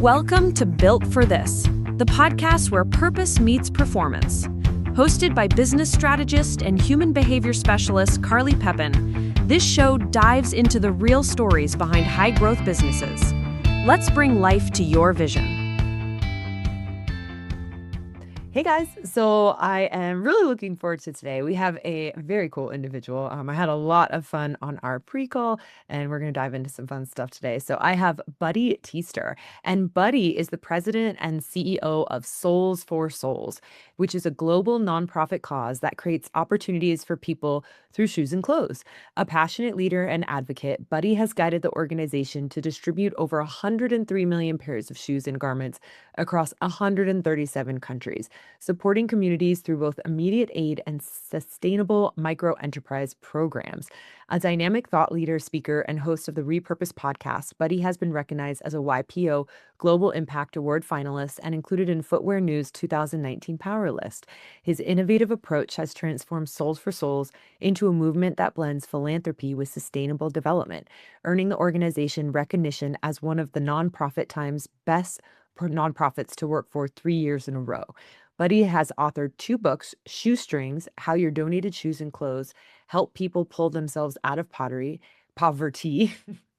Welcome to Built for This, the podcast where purpose meets performance. Hosted by business strategist and human behavior specialist Carly Pepin, this show dives into the real stories behind high-growth businesses. Let's bring life to your vision. Hey guys, so I am really looking forward to today. We have a very cool individual. I had a lot of fun on our pre-call, and we're going to dive into some fun stuff today. So I have Buddy Teaster, and Buddy is the president and CEO of Soles4Souls, which is a global nonprofit cause that creates opportunities for people through shoes and clothes. A passionate leader and advocate, Buddy has guided the organization to distribute over 103 million pairs of shoes and garments across 137 countries, supporting communities through both immediate aid and sustainable micro-enterprise programs. A dynamic thought leader, speaker, and host of the Repurpose podcast, Buddy has been recognized as a YPO Global Impact Award finalist and included in Footwear News 2019 Power List. His innovative approach has transformed Soles4Souls into a movement that blends philanthropy with sustainable development, earning the organization recognition as one of the nonprofit Times best nonprofits to work for 3 years in a row. Buddy has authored 2 books, Shoestrings, How Your Donated Shoes and Clothes Help People Pull Themselves Out of Poverty,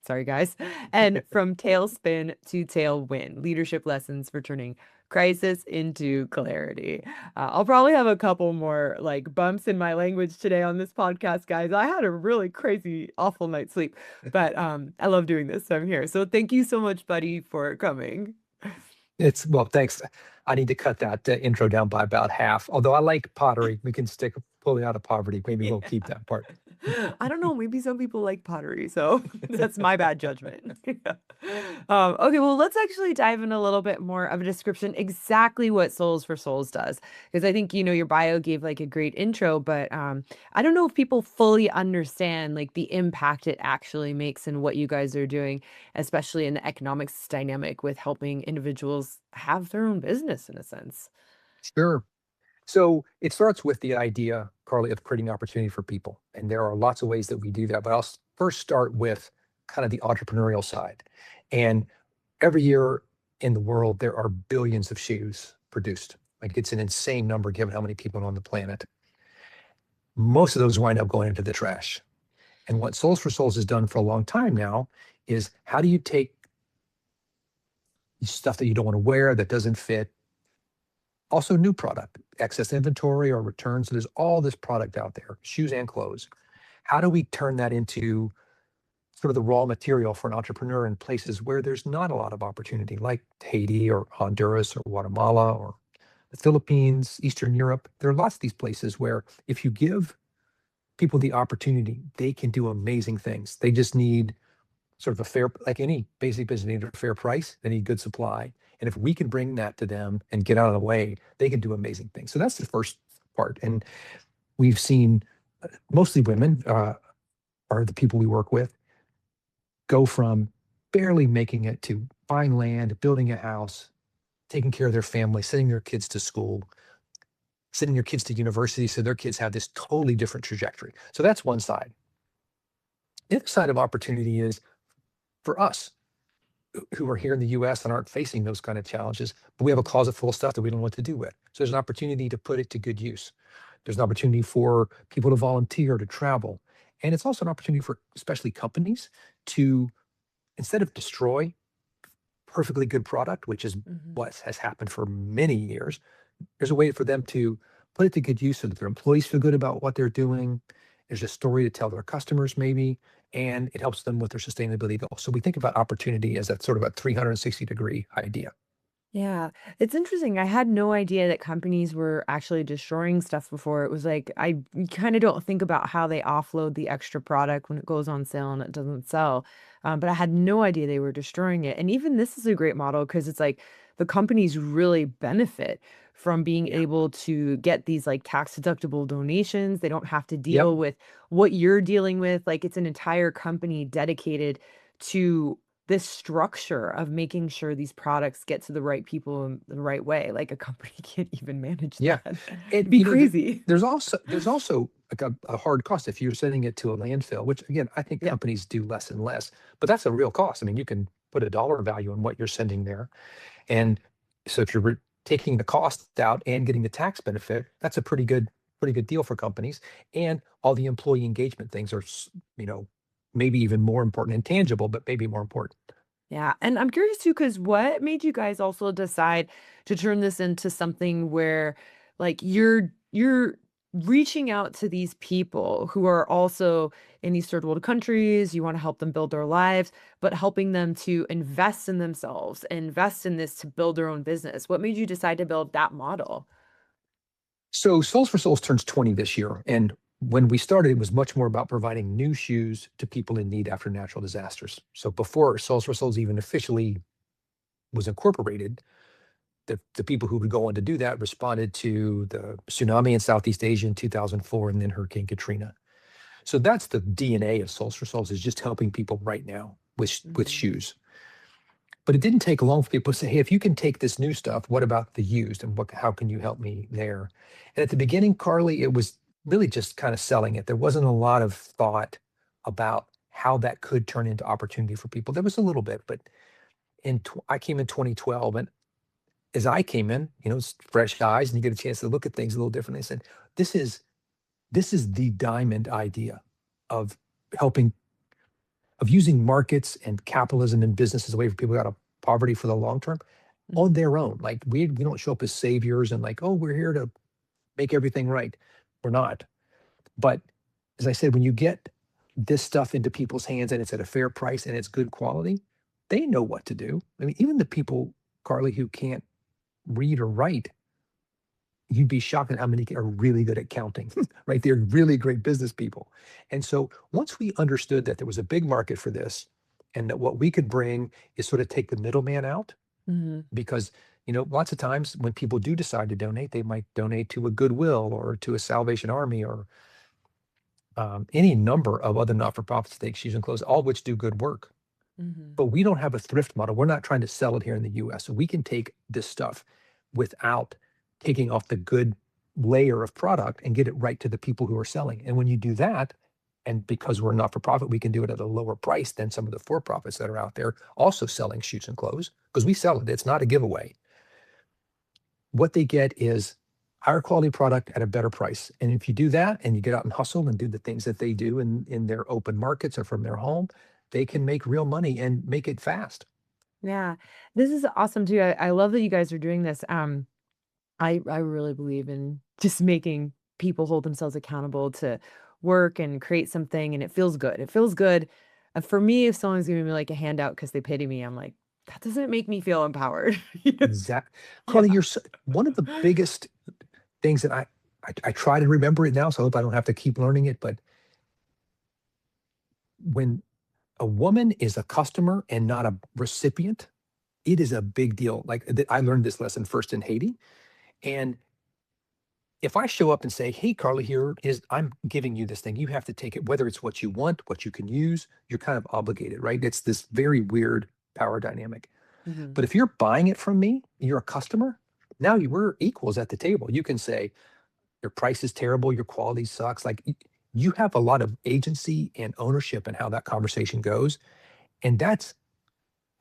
sorry guys, and From Tailspin to Tailwind, Leadership Lessons for Turning Crisis into Clarity. I'll probably have a couple more bumps in my language today on this podcast, guys. I had a really crazy, awful night's sleep, but I love doing this, so I'm here. So thank you so much, Buddy, for coming. Well, thanks. I need to cut that intro down by about half. Although I like pottery, we can stick pulling out of poverty. Maybe we'll keep that part. I don't know. Maybe some people like pottery, so that's my bad judgment. Okay, well, let's actually dive in a little bit more of a description exactly what Soles4Souls does, because I think your bio gave a great intro, but I don't know if people fully understand the impact it actually makes and what you guys are doing, especially in the economics dynamic with helping individuals have their own business in a sense. Sure. So it starts with the idea, Carly, of creating opportunity for people. And there are lots of ways that we do that. But I'll first start with kind of the entrepreneurial side. And every year in the world, there are billions of shoes produced. It's an insane number given how many people are on the planet. Most of those wind up going into the trash. And what Soles4Souls has done for a long time now is, how do you take stuff that you don't want to wear, that doesn't fit, also new product, excess inventory or returns. So there's all this product out there, shoes and clothes. How do we turn that into sort of the raw material for an entrepreneur in places where there's not a lot of opportunity, like Haiti or Honduras or Guatemala or the Philippines, Eastern Europe? There are lots of these places where if you give people the opportunity, they can do amazing things. They just need sort of a fair, like any basic business, they need a fair price, they need good supply. And if we can bring that to them and get out of the way, they can do amazing things. So that's the first part. And we've seen mostly women are the people we work with, go from barely making it to buying land, building a house, taking care of their family, sending their kids to school, sending their kids to university, so their kids have this totally different trajectory. So that's one side. The other side of opportunity is for us, who are here in the US and aren't facing those kind of challenges, but we have a closet full of stuff that we don't know what to do with. So there's an opportunity to put it to good use. There's an opportunity for people to volunteer, to travel. And it's also an opportunity for especially companies to, instead of destroy perfectly good product, which is what has happened for many years, there's a way for them to put it to good use so that their employees feel good about what they're doing. There's a story to tell their customers maybe, and it helps them with their sustainability goals. So we think about opportunity as that sort of a 360-degree idea. Yeah, it's interesting. I had no idea that companies were actually destroying stuff before. It was I kind of don't think about how they offload the extra product when it goes on sale and it doesn't sell. But I had no idea they were destroying it. And even this is a great model because it's the companies really benefit from being able to get these tax deductible donations. They don't have to deal with what you're dealing with. It's an entire company dedicated to this structure of making sure these products get to the right people in the right way. Like a company can't even manage Yeah. that. And It'd be you know, crazy. there's also like a hard cost if you're sending it to a landfill, which again, I think Yeah. companies do less and less, but that's a real cost. I mean, you can put a dollar value on what you're sending there. And so if you're taking the cost out and getting the tax benefit, that's a pretty good deal for companies. And all the employee engagement things are, you know, maybe even more important and tangible, but maybe more important. Yeah. And I'm curious too, because what made you guys also decide to turn this into something where like you're reaching out to these people who are also in these third world countries, you want to help them build their lives, but helping them to invest in themselves, invest in this to build their own business. What made you decide to build that model? So Souls for Souls turns 20 this year. And when we started, it was much more about providing new shoes to people in need after natural disasters. So before Souls for Souls even officially was incorporated, the people who would go on to do that responded to the tsunami in Southeast Asia in 2004 and then Hurricane Katrina. So that's the DNA of Souls for Souls, is just helping people right now with Mhm. shoes. But it didn't take long for people to say, hey, if you can take this new stuff, what about the used? And how can you help me there? And at the beginning, Carly, it was really just kind of selling it. There wasn't a lot of thought about how that could turn into opportunity for people. There was a little bit, but I came in 2012, and as I came in, you know, it's fresh eyes, and you get a chance to look at things a little differently. I said, this is this is the diamond idea of helping, of using markets and capitalism and business as a way for people out of poverty for the long term on Mhm. their own. Like we don't show up as saviors and like, oh, we're here to make everything right. We're not. But as I said, when you get this stuff into people's hands and it's at a fair price and it's good quality, they know what to do. I mean, even the people, Carly, who can't read or write, you'd be shocked at how many are really good at counting, right? They're really great business people. And so once we understood that there was a big market for this and that what we could bring is sort of take the middleman out, Mhm. because, you know, lots of times when people do decide to donate, they might donate to a Goodwill or to a Salvation Army or any number of other not-for-profits, take shoes and clothes, all which do good work. Mhm. But we don't have a thrift model. We're not trying to sell it here in the US. So we can take this stuff without taking off the good layer of product and get it right to the people who are selling. And when you do that, and because we're not for profit, we can do it at a lower price than some of the for profits that are out there also selling shoes and clothes, because we sell it. It's not a giveaway. What they get is higher quality product at a better price. And if you do that and you get out and hustle and do the things that they do in their open markets or from their home, they can make real money and make it fast. Yeah. This is awesome too. I love that you guys are doing this. I really believe in just making people hold themselves accountable to work and create something, and it feels good. It feels good. For me, if someone's giving me like a handout because they pity me, I'm like, that doesn't make me feel empowered. You know? Exact. Yeah. Carly, one of the biggest things that I try to remember it now, so I hope I don't have to keep learning it. But when a woman is a customer and not a recipient, it is a big deal. Like I learned this lesson first in Haiti. And if I show up and say, hey, Carly, I'm giving you this thing, you have to take it, whether it's what you want, what you can use, you're kind of obligated, right? It's this very weird power dynamic. Mhm. But if you're buying it from me, you're a customer. Now we're equals at the table. You can say your price is terrible, your quality sucks. Like you have a lot of agency and ownership in how that conversation goes. And that's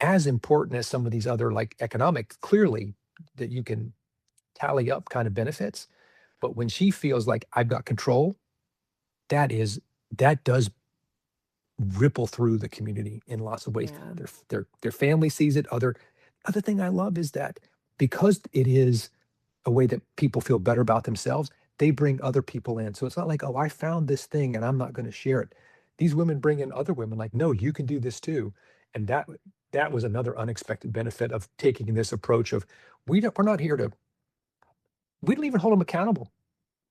as important as some of these other like economic, clearly that you can tally up kind of benefits. But when she feels like I've got control, that is that does ripple through the community in lots of ways. Yeah. Their family sees it. Other thing I love is that because it is a way that people feel better about themselves, they bring other people in. So it's not like, oh, I found this thing and I'm not going to share it. These women bring in other women like, no, you can do this too. And that was another unexpected benefit of taking this approach of we're not here to, we don't even hold them accountable,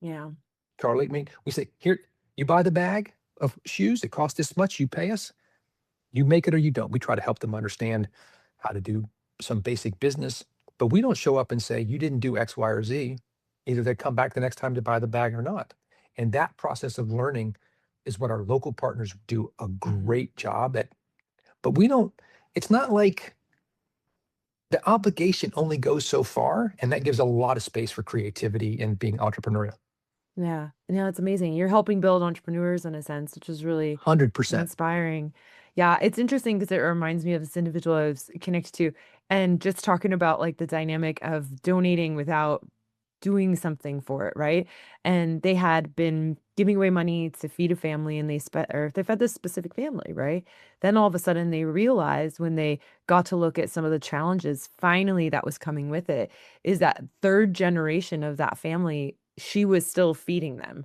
Yeah. Carly. I mean, we say, here, you buy the bag of shoes, it costs this much, you pay us, you make it or you don't. We try to help them understand how to do some basic business, but we don't show up and say, you didn't do X, Y, or Z. Either they come back the next time to buy the bag or not. And that process of learning is what our local partners do a Mhm. great job at. But we don't, it's not like the obligation only goes so far, and that gives a lot of space for creativity and being entrepreneurial. Yeah. Yeah, it's amazing. You're helping build entrepreneurs in a sense, which is really 100%. inspiring. Yeah, it's interesting because it reminds me of this individual I was connected to and just talking about like the dynamic of donating without doing something for it, right? And they had been giving away money to feed a family and they fed this specific family, right? Then all of a sudden they realized when they got to look at some of the challenges finally that was coming with it is that third generation of that family, she was still feeding them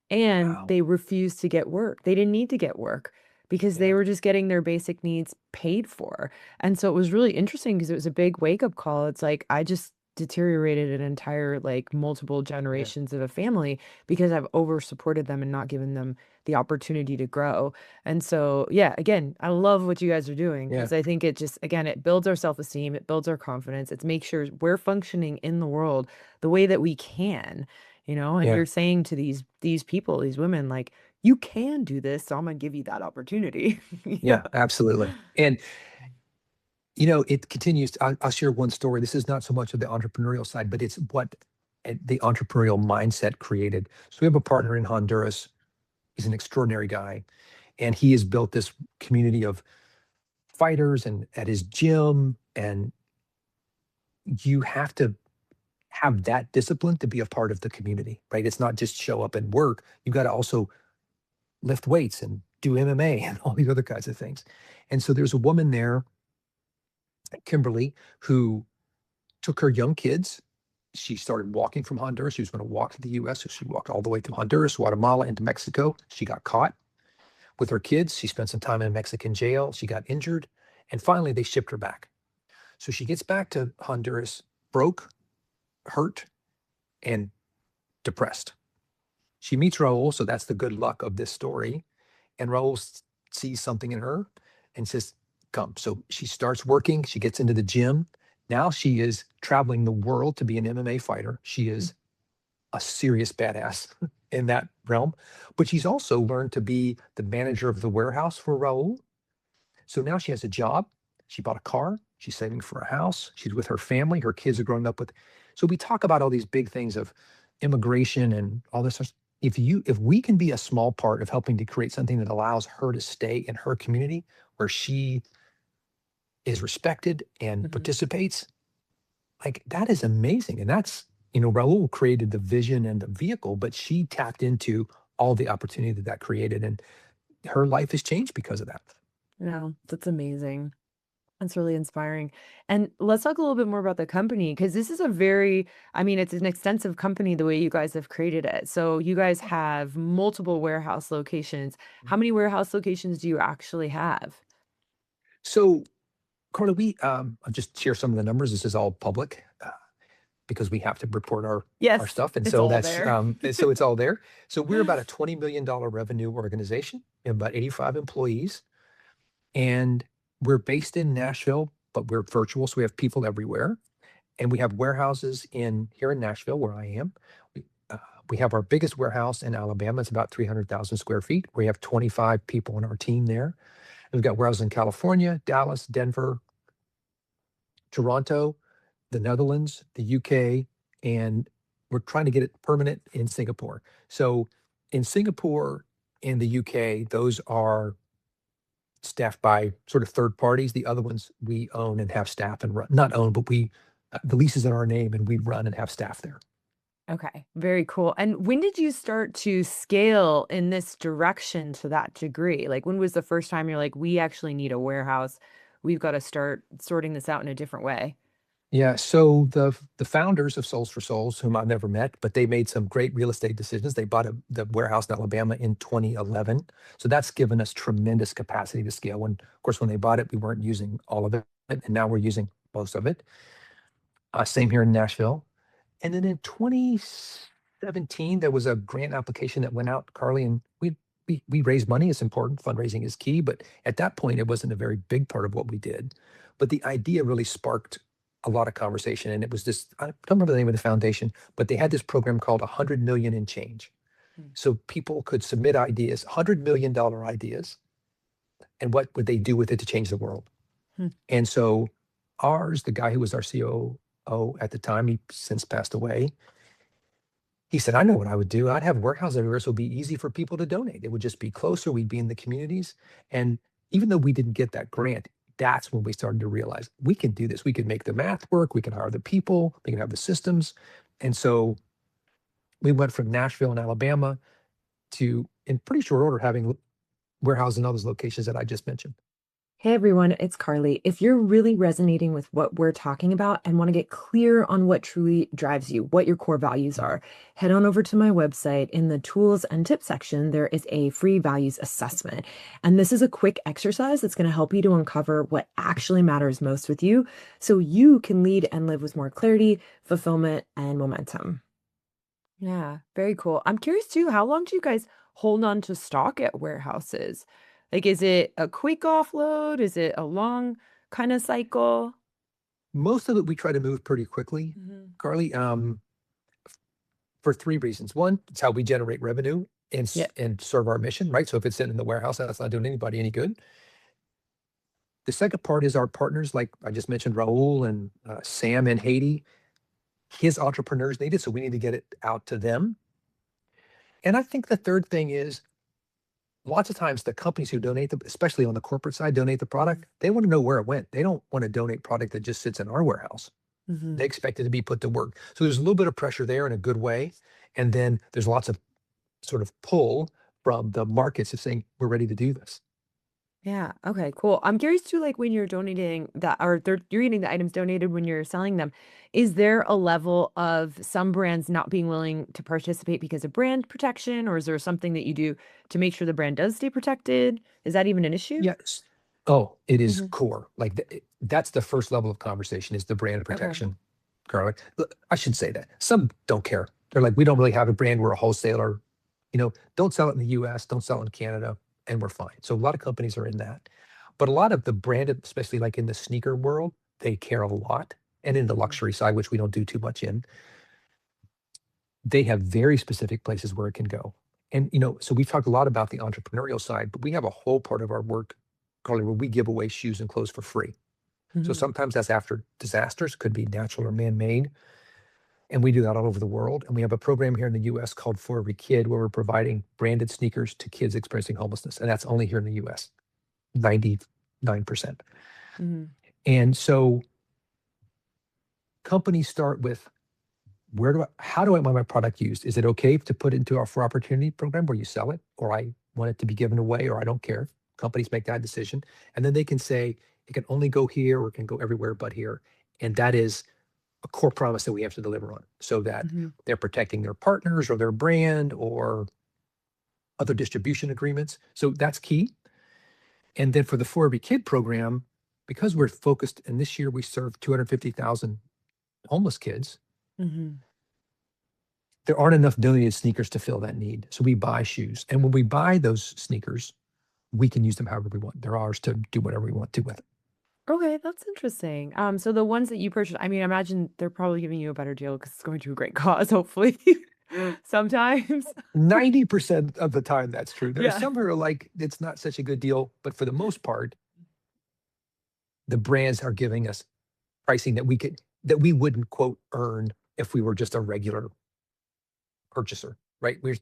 and Wow. they refused to get work. They didn't need to get work because they Yeah. were just getting their basic needs paid for. And so it was really interesting because it was a big wake up call. It's like I just deteriorated an entire like multiple Yeah. generations of a family because I've over supported them and not given them the opportunity to grow. And so, yeah, again, I love what you guys are doing Yeah. because I think it just, again, it builds our self esteem, it builds our confidence, it makes sure we're functioning in the world the way that we can, and Yeah. you're saying to these people, these women, like, you can do this, so I'm gonna give you that opportunity. Yeah, Yeah. absolutely. And it continues. I'll share one story. This is not so much of the entrepreneurial side, but it's what the entrepreneurial mindset created. So we have a partner in Honduras. He's an extraordinary guy, and he has built this community of fighters and at his gym. And you have to have that discipline to be a part of the community, right? It's not just show up and work. You got to also lift weights and do MMA and all these other kinds of things. And so there's a woman there, Kimberly, who took her young kids. She started walking from Honduras. She was going to walk to the US. So she walked all the way through Honduras, Guatemala, into Mexico. She got caught with her kids. She spent some time in a Mexican jail. She got injured. And finally, they shipped her back. So she gets back to Honduras, broke, hurt, and depressed. She meets Raul. So that's the good luck of this story. And Raul sees something in her and says, come. So she starts working. She gets into the gym. Now she is traveling the world to be an MMA fighter. She is a serious badass in that realm. But she's also learned to be the manager of the warehouse for Raul. So now she has a job. She bought a car. She's saving for a house. She's with her family. Her kids are growing up with. So we talk about all these big things of immigration and all this stuff. If we can be a small part of helping to create something that allows her to stay in her community where she is respected and Mhm. participates, like that is amazing. And that's, Raul created the vision and the vehicle, but she tapped into all the opportunity that created. And her life has changed because of that. Yeah, that's amazing. That's really inspiring. And let's talk a little bit more about the company because this is I mean, it's an extensive company the way you guys have created it. So you guys have multiple warehouse locations. How many warehouse locations do you actually have? So, Carla, I'll just share some of the numbers. This is all public because we have to report our Yes, stuff. And it's so all that's, there. so it's all there. So we're about a $20 million revenue organization. We have about 85 employees. And we're based in Nashville, but we're virtual. So we have people everywhere. And we have warehouses here in Nashville, where I am. We, uh, we have our biggest warehouse in Alabama. It's about 300,000 square feet. We have 25 people on our team there. And we've got warehouses in California, Dallas, Denver, Toronto, the Netherlands, the UK, and we're trying to get it permanent in Singapore. So in Singapore and the UK, those are staffed by sort of third parties. The other ones we own and have staff and run, not own, but the lease is in our name and we run and have staff there. Okay, very cool. And when did you start to scale in this direction to that degree? Like, when was the first time you're like, we actually need a warehouse? We've got to start sorting this out in a different way. Yeah. So the founders of Soles4Souls, whom I've never met, but they made some great real estate decisions. They bought the warehouse in Alabama in 2011. So that's given us tremendous capacity to scale. Of course, when they bought it, we weren't using all of it, and now we're using most of it. Same here in Nashville. And then in 2017, there was a grant application that went out, Carly, and we raised money. It's important. Fundraising is key. But at that point, it wasn't a very big part of what we did. But the idea really sparked a lot of conversation. And it was this, I don't remember the name of the foundation, but they had this program called 100 Million in Change. So people could submit ideas, $100 million ideas, and what would they do with it to change the world? And so the guy who was our COO at the time, he since passed away. He said, I know what I would do. I'd have warehouses everywhere, so it'd be easy for people to donate. It would just be closer. We'd be in the communities. And even though we didn't get that grant, that's when we started to realize we can do this. We can make the math work. We can hire the people. We can have the systems. And so we went from Nashville and Alabama to, in pretty short order, having warehouses in all those locations that I just mentioned. Hey everyone, it's Carly. If you're really resonating with what we're talking about and want to get clear on what truly drives you, what your core values are, head on over to my website. In the tools and tips section, there is a free values assessment. And this is a quick exercise that's going to help you to uncover what actually matters most with you so you can lead and live with more clarity, fulfillment, and momentum. Yeah, very cool. I'm curious too, how long do you guys hold on to stock at warehouses? Like, is it a quick offload? Is it a long kind of cycle? Most of it we try to move pretty quickly, Carly, for three reasons. One, it's how we generate revenue and serve our mission, right? So if it's sitting in the warehouse, that's not doing anybody any good. The second part is our partners, like I just mentioned, Raul and Sam in Haiti. His entrepreneurs need it, so we need to get it out to them. And I think the third thing is, lots of times the companies who donate them, especially on the corporate side, donate the product, they want to know where it went. They don't want to donate product that just sits in our warehouse. They expect it to be put to work. So there's a little bit of pressure there in a good way. And then there's lots of sort of pull from the markets of saying, we're ready to do this. Yeah. Okay, cool. I'm curious too, like when you're donating that, or you're getting the items donated when you're selling them, is there a level of some brands not being willing to participate because of brand protection, or is there something that you do to make sure the brand does stay protected? Is that even an issue? Yes. Oh, it is core. Like that's the first level of conversation is the brand protection, Carly. Look, I should say that. Some don't care. They're like, we don't really have a brand. We're a wholesaler. Don't sell it in the US, don't sell it in Canada, and we're fine. So a lot of companies are in that. But a lot of the branded, especially like in the sneaker world, they care a lot. And in the luxury side, which we don't do too much in, they have very specific places where it can go. And, so we've talked a lot about the entrepreneurial side, but we have a whole part of our work, Carly, where we give away shoes and clothes for free. So sometimes that's after disasters, could be natural or man-made. And we do that all over the world. And we have a program here in the US called For Every Kid, where we're providing branded sneakers to kids experiencing homelessness. And that's only here in the US, 99%. And so companies start with, how do I want my product used? Is it okay to put it into our For Opportunity program where you sell it, or I want it to be given away, or I don't care? Companies make that decision. And then they can say, it can only go here, or it can go everywhere but here. And that is a core promise that we have to deliver on, so that they're protecting their partners or their brand or other distribution agreements. So that's key. And then for the For Every Kid program, because we're focused, and this year we served 250,000 homeless kids, there aren't enough donated sneakers to fill that need. So we buy shoes. And when we buy those sneakers, we can use them however we want. They're ours to do whatever we want to with it. Okay, that's interesting. So the ones that you purchased, I mean, I imagine they're probably giving you a better deal because it's going to a great cause, hopefully. Sometimes. 90% of the time, that's true. There are Yeah. some who are like, it's not such a good deal, but for the most part, the brands are giving us pricing that we wouldn't quote earn if we were just a regular purchaser, right? We're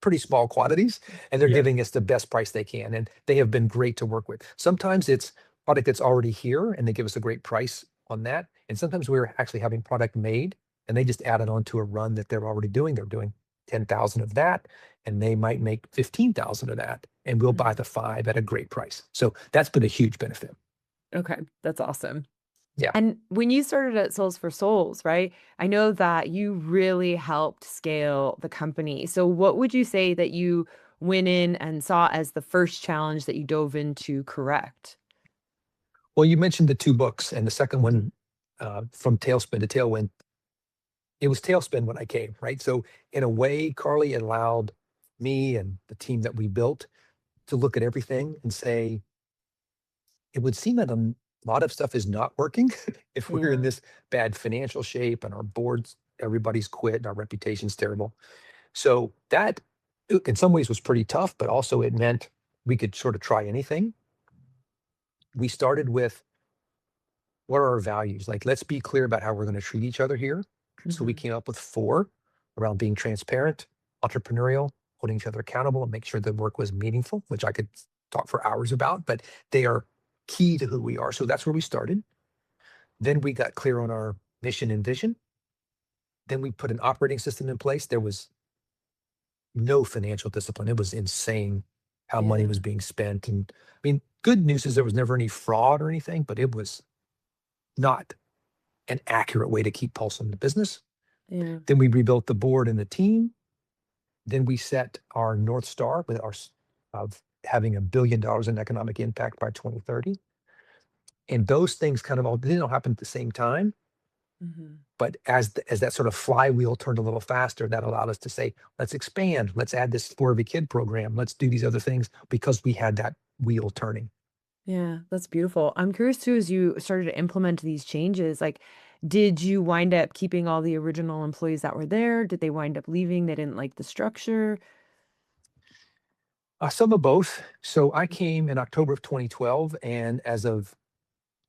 pretty small quantities, and they're giving us the best price they can, and they have been great to work with. Sometimes it's product that's already here, and they give us a great price on that. And sometimes we're actually having product made, and they just add it on to a run that they're already doing. They're doing 10,000 of that, and they might make 15,000 of that, and we'll buy the 5 at a great price. So that's been a huge benefit. Okay, that's awesome. Yeah. And when you started at Soles4Souls, right? I know that you really helped scale the company. So what would you say that you went in and saw as the first challenge that you dove into correct? Well, you mentioned the 2 books, and the second one, From Tailspin to Tailwind. It was tailspin when I came, right? So in a way, Carly, it allowed me and the team that we built to look at everything and say, it would seem that a lot of stuff is not working if we're in this bad financial shape and our boards, everybody's quit and our reputation's terrible. So that in some ways was pretty tough, but also it meant we could sort of try anything. We started with what are our values? Like, let's be clear about how we're going to treat each other here. So we came up with 4 around being transparent, entrepreneurial, holding each other accountable, and make sure the work was meaningful, which I could talk for hours about, but they are key to who we are. So that's where we started. Then we got clear on our mission and vision. Then we put an operating system in place. There was no financial discipline. It was insane how money was being spent. And I mean, good news is there was never any fraud or anything, but it was not an accurate way to keep pulse on the business. Yeah. Then we rebuilt the board and the team. Then we set our North Star with our of having $1 billion in economic impact by 2030. And those things kind of all didn't happen at the same time. But as that sort of flywheel turned a little faster, that allowed us to say, let's expand, let's add this for every kid program, let's do these other things, because we had that wheel turning. Yeah, that's beautiful. I'm curious too, as you started to implement these changes, like, did you wind up keeping all the original employees that were there? Did they wind up leaving? They didn't like the structure? Some of both. So I came in October of 2012, and as of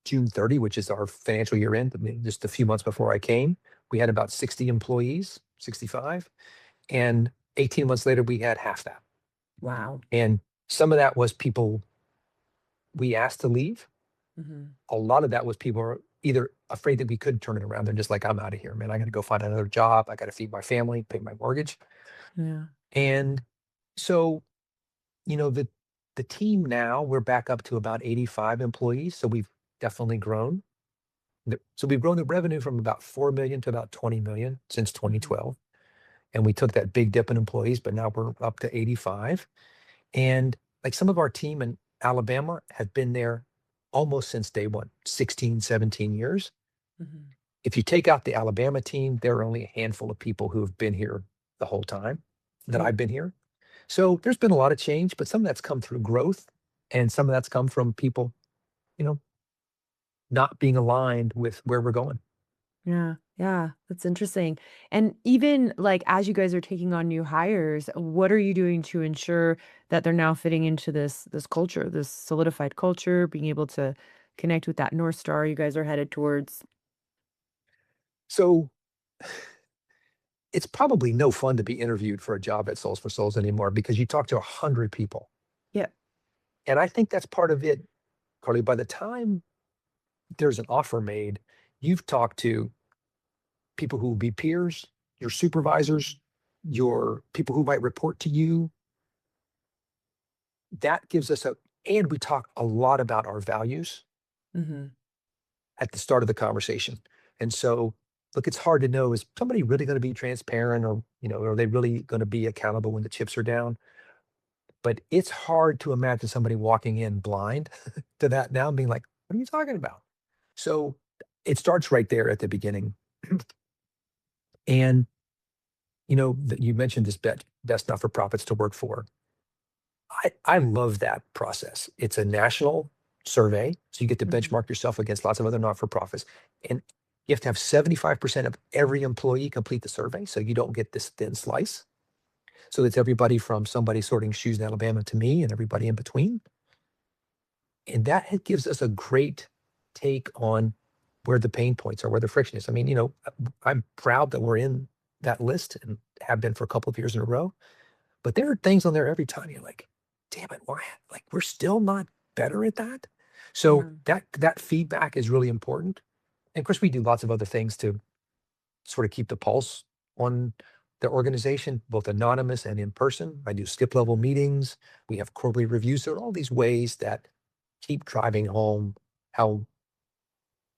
June 30, which is our financial year end, I mean, just a few months before I came, we had about 60 employees, 65. And 18 months later, we had half that. Wow. And some of that was people we asked to leave. A lot of that was people are either afraid that we could turn it around. They're just like, I'm out of here, man. I got to go find another job. I got to feed my family, pay my mortgage. Yeah. And so, the team now, we're back up to about 85 employees. So we've definitely grown. So we've grown the revenue from about 4 million to about 20 million since 2012. And we took that big dip in employees, but now we're up to 85. And like some of our team in Alabama have been there almost since day one, 16, 17 years. If you take out the Alabama team, there are only a handful of people who have been here the whole time that I've been here. So there's been a lot of change, but some of that's come through growth, and some of that's come from people, not being aligned with where we're going. Yeah, yeah, that's interesting. And even like as you guys are taking on new hires, what are you doing to ensure that they're now fitting into this culture, this solidified culture, being able to connect with that North Star you guys are headed towards? So it's probably no fun to be interviewed for a job at Soles4Souls anymore, because you talk to 100 people. Yeah. And I think that's part of it, Carly. By the time there's an offer made, you've talked to people who will be peers, your supervisors, your people who might report to you. That gives us and we talk a lot about our values at the start of the conversation. And so, look, it's hard to know, is somebody really going to be transparent, or, are they really going to be accountable when the chips are down? But it's hard to imagine somebody walking in blind to that now and being like, what are you talking about? So it starts right there at the beginning. And, you mentioned this best not-for-profits to work for. I love that process. It's a national survey, so you get to benchmark yourself against lots of other not-for-profits. And you have to have 75% of every employee complete the survey, so you don't get this thin slice. So it's everybody from somebody sorting shoes in Alabama to me and everybody in between. And that gives us a great take on where the pain points are, where the friction is. I mean, I'm proud that we're in that list and have been for a couple of years in a row. But there are things on there every time you're like, damn it, why? Like, we're still not better at that. So that feedback is really important. And of course, we do lots of other things to sort of keep the pulse on the organization, both anonymous and in person. I do skip level meetings. We have quarterly reviews. There are all these ways that keep driving home how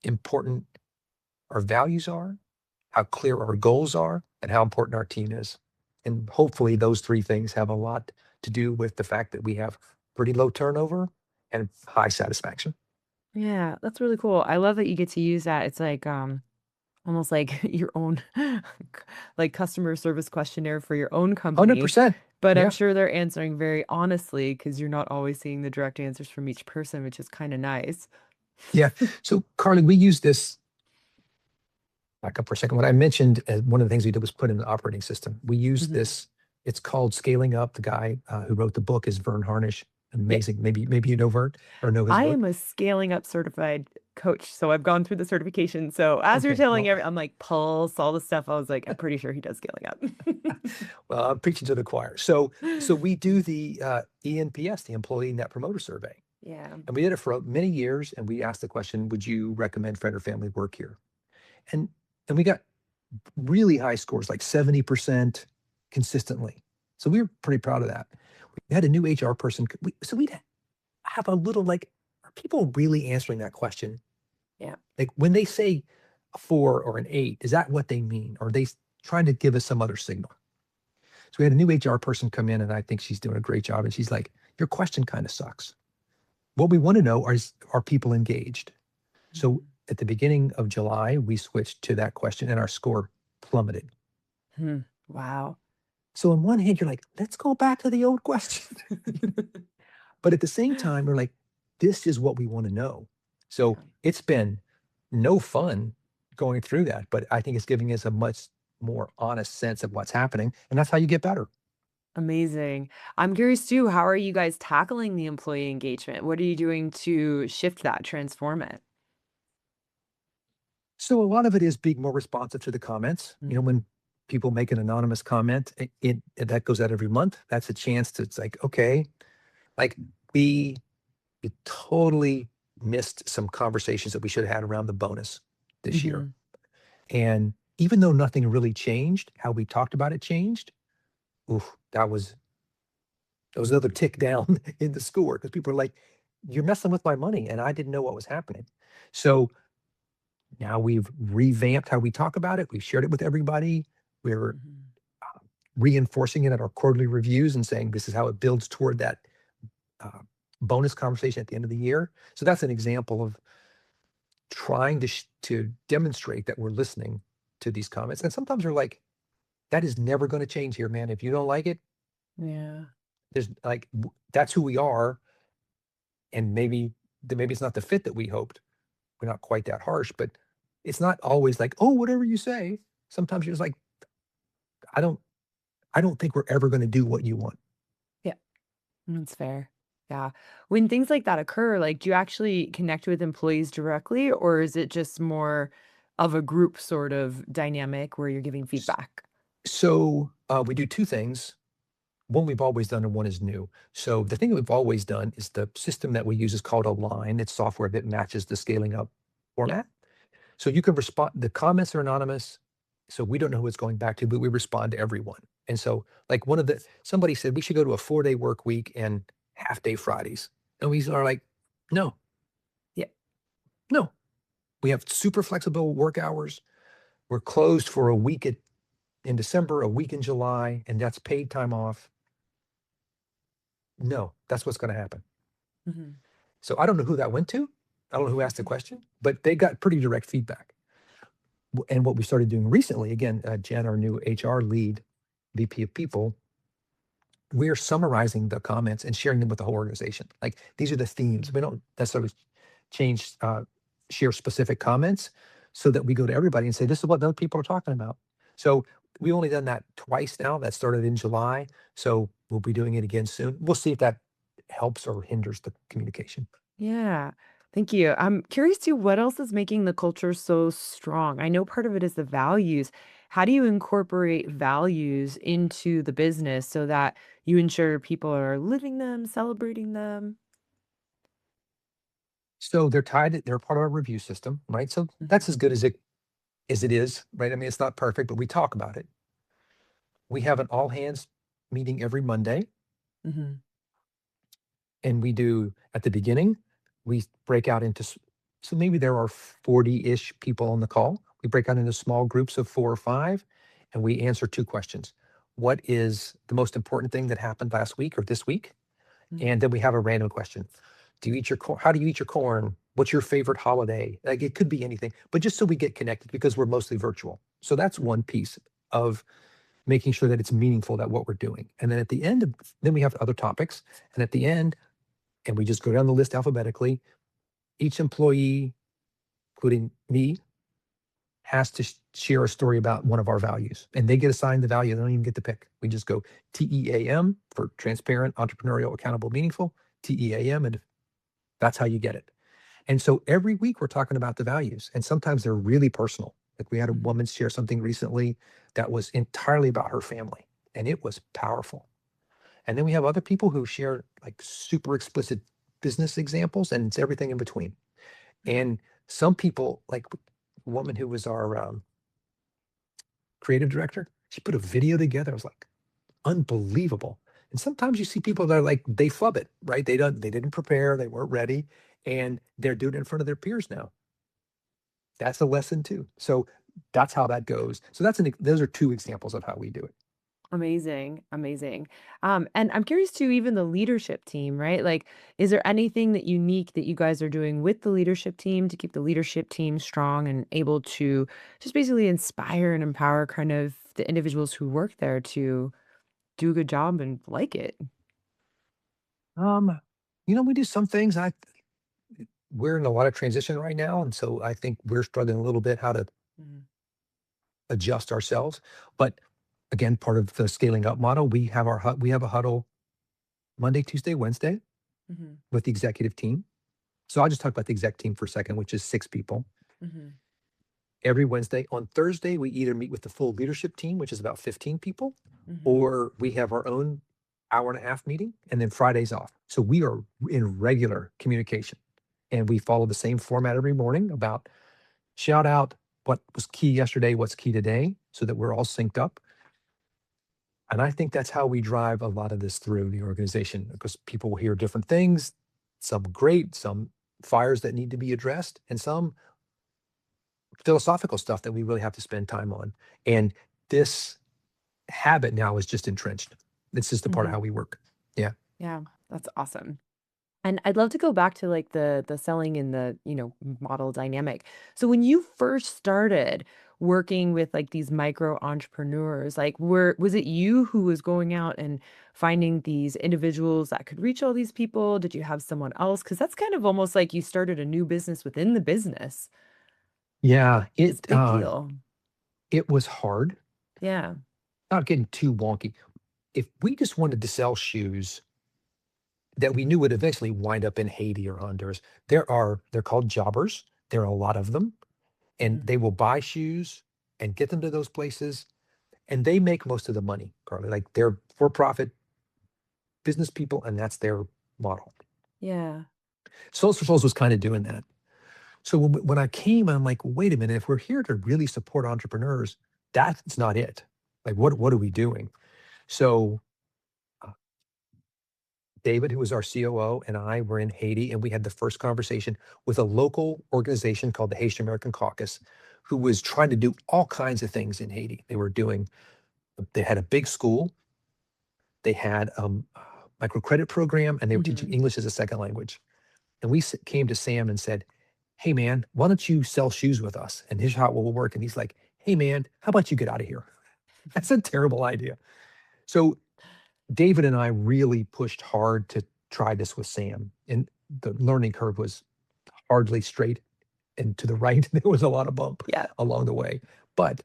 important our values are, how clear our goals are, and how important our team is. And hopefully those 3 things have a lot to do with the fact that we have pretty low turnover and high satisfaction. Yeah, that's really cool. I love that you get to use that. It's like almost like your own like customer service questionnaire for your own company. 100%. But I'm Yeah. sure they're answering very honestly because you're not always seeing the direct answers from each person, which is kind of nice. Yeah. So, Carly, we use this. Back up for a second. What I mentioned, one of the things we did was put in an operating system. We use this. It's called Scaling Up. The guy who wrote the book is Vern Harnish. Amazing. Maybe you know Vert or know his I work. am a scaling up certified coach, so I've gone through the certification. So as you're Okay, telling well, I'm like pulse, all the stuff. I was like, I'm pretty sure he does scaling up. well, I'm preaching to the choir. So we do the ENPS, the Employee Net Promoter Survey, Yeah. and we did it for many years. And we asked the question, would you recommend friend or family work here? And we got really high scores, like 70% consistently. So we were pretty proud of that. We had a new HR person. So we'd have a little like, are people really answering that question? Yeah. Like when they say a 4 or an 8, is that what they mean? Or are they trying to give us some other signal? So we had a new HR person come in, and I think she's doing a great job. And she's like, your question kind of sucks. What we want to know are people engaged? So at the beginning of July, we switched to that question and our score plummeted. Wow. So on one hand, you're like, let's go back to the old question. But at the same time, we're like, this is what we want to know. So it's been no fun going through that, but I think it's giving us a much more honest sense of what's happening. And that's how you get better. Amazing. I'm curious too, how are you guys tackling the employee engagement? What are you doing to shift that, transform it? So a lot of it is being more responsive to the comments. You know, when people make an anonymous comment, that goes out every month. That's a chance to, it's like, okay, like we totally missed some conversations that we should have had around the bonus this year. And even though nothing really changed, how we talked about it changed. Oof, that was another tick down in the score because people are like, you're messing with my money. And I didn't know what was happening. So now we've revamped how we talk about it. We've shared it with everybody. We're reinforcing it at our quarterly reviews and saying this is how it builds toward that bonus conversation at the end of the year. So that's an example of trying to demonstrate that we're listening to these comments. And sometimes we're like, that is never going to change here, man. If you don't like it, there's like, that's who we are. And maybe it's not the fit that we hoped. We're not quite that harsh, but it's not always like, oh, whatever you say. Sometimes you're just like, I don't think we're ever going to do what you want. Yeah, that's fair. Yeah. When things like that occur, like, do you actually connect with employees directly, or is it just more of a group sort of dynamic where you're giving feedback? So we do two things. One we've always done and one is new. So the thing that we've always done is the system that we use is called Align. It's software that matches the scaling up format. So you can respond, the comments are anonymous. So we don't know who it's going back to, but we respond to everyone. And so like somebody said, we should go to a 4-day work week and half-day Fridays. And we are like, no. No. We have super flexible work hours. We're closed for a week in December, a week in July, and that's paid time off. No, that's what's going to happen. So I don't know who that went to. I don't know who asked the question, but they got pretty direct feedback. And what we started doing recently, again, Jen, our new HR lead, VP of People, we are summarizing the comments and sharing them with the whole organization. Like these are the themes. We don't necessarily share specific comments so that we go to everybody and say, this is what other people are talking about. So we've only done that twice now. That started in July. So we'll be doing it again soon. We'll see if that helps or hinders the communication. Yeah. Thank you. I'm curious too, what else is making the culture so strong? I know part of it is the values. How do you incorporate values into the business so that you ensure people are living them, celebrating them? So they're part of our review system, right? So that's as good as it is, right? I mean, it's not perfect, but we talk about it. We have an all hands meeting every Monday. And we do at the beginning, we break out into, so maybe there are 40-ish people on the call. We break out into small groups of 4 or 5, and we answer 2 questions. What is the most important thing that happened last week or this week? And then we have a random question. Do you eat your corn? How do you eat your corn? What's your favorite holiday? Like it could be anything, but just so we get connected because we're mostly virtual. So that's one piece of making sure that it's meaningful that what we're doing. And then at the end, then we have other topics. And at the end, and we just go down the list alphabetically, each employee, including me, has to share a story about one of our values. And they get assigned the value. They don't even get to pick. We just go TEAM for transparent, entrepreneurial, accountable, meaningful. TEAM, and that's how you get it. And so every week we're talking about the values, and sometimes they're really personal. Like we had a Mhm. woman share something recently that was entirely about her family, and it was powerful. And then we have other people who share like super explicit business examples, and it's everything in between. And some people, like a woman who was our creative director, she put a video together. It was like unbelievable. And sometimes you see people that are like, they flub it, right? They didn't prepare, they weren't ready, and they're doing it in front of their peers now. That's a lesson too. So that's how that goes. So those are two examples of how we do it. Amazing, amazing. And I'm curious too, even the leadership team, right? Like, is there anything that unique that you guys are doing with the leadership team to keep the leadership team strong and able to just basically inspire and empower kind of the individuals who work there to do a good job and like it? Um, we do some things. We're in a lot of transition right now, and so I think we're struggling a little bit how to Mhm, adjust ourselves. But again, part of the scaling up model, we have a huddle Monday, Tuesday, Wednesday mhm, with the executive team. So I'll just talk about the exec team for a second, which is 6 people. mhm, Every Wednesday. On Thursday, we either meet with the full leadership team, which is about 15 people, mhm. or we have our own hour and a half meeting, and then Friday's off. So we are in regular communication, and we follow the same format every morning about shout out what was key yesterday, what's key today, so that we're all synced up. And I think that's how we drive a lot of this through the organization, because people will hear different things, some great, some fires that need to be addressed, and some philosophical stuff that we really have to spend time on. And this habit now is just entrenched. This is the part of Mhm. how we work. Yeah. Yeah, that's awesome. And I'd love to go back to like the selling and the, model dynamic. So when you first started working with like these micro entrepreneurs, like was it you who was going out and finding these individuals that could reach all these people? Did you have someone else? Because that's kind of almost like you started a new business within the business. Yeah. It's a big deal. It was hard, Yeah. not getting too wonky. If we just wanted to sell shoes that we knew would eventually wind up in Haiti or Honduras, they're called jobbers. There are a lot of them, and Mhm. they will buy shoes and get them to those places, and they make most of the money, Carly. Like they're for profit business people, and that's their model. Yeah. Soles4Souls was kind of doing that. So when I came, I'm like, wait a minute, if we're here to really support entrepreneurs, that's not it. Like, what are we doing? So uh, David, who was our COO, and I were in Haiti, and we had the first conversation with a local organization called the Haitian American Caucus, who was trying to do all kinds of things in Haiti. They had a big school, they had a microcredit program, and they were teaching Mhm. English as a second language. And we came to Sam and said, hey, man, why don't you sell shoes with us? And here's how it will work. And he's like, hey, man, how about you get out of here? That's a terrible idea. So David and I really pushed hard to try this with Sam. And the learning curve was hardly straight and to the right. There was a lot of bump Yeah. along the way. But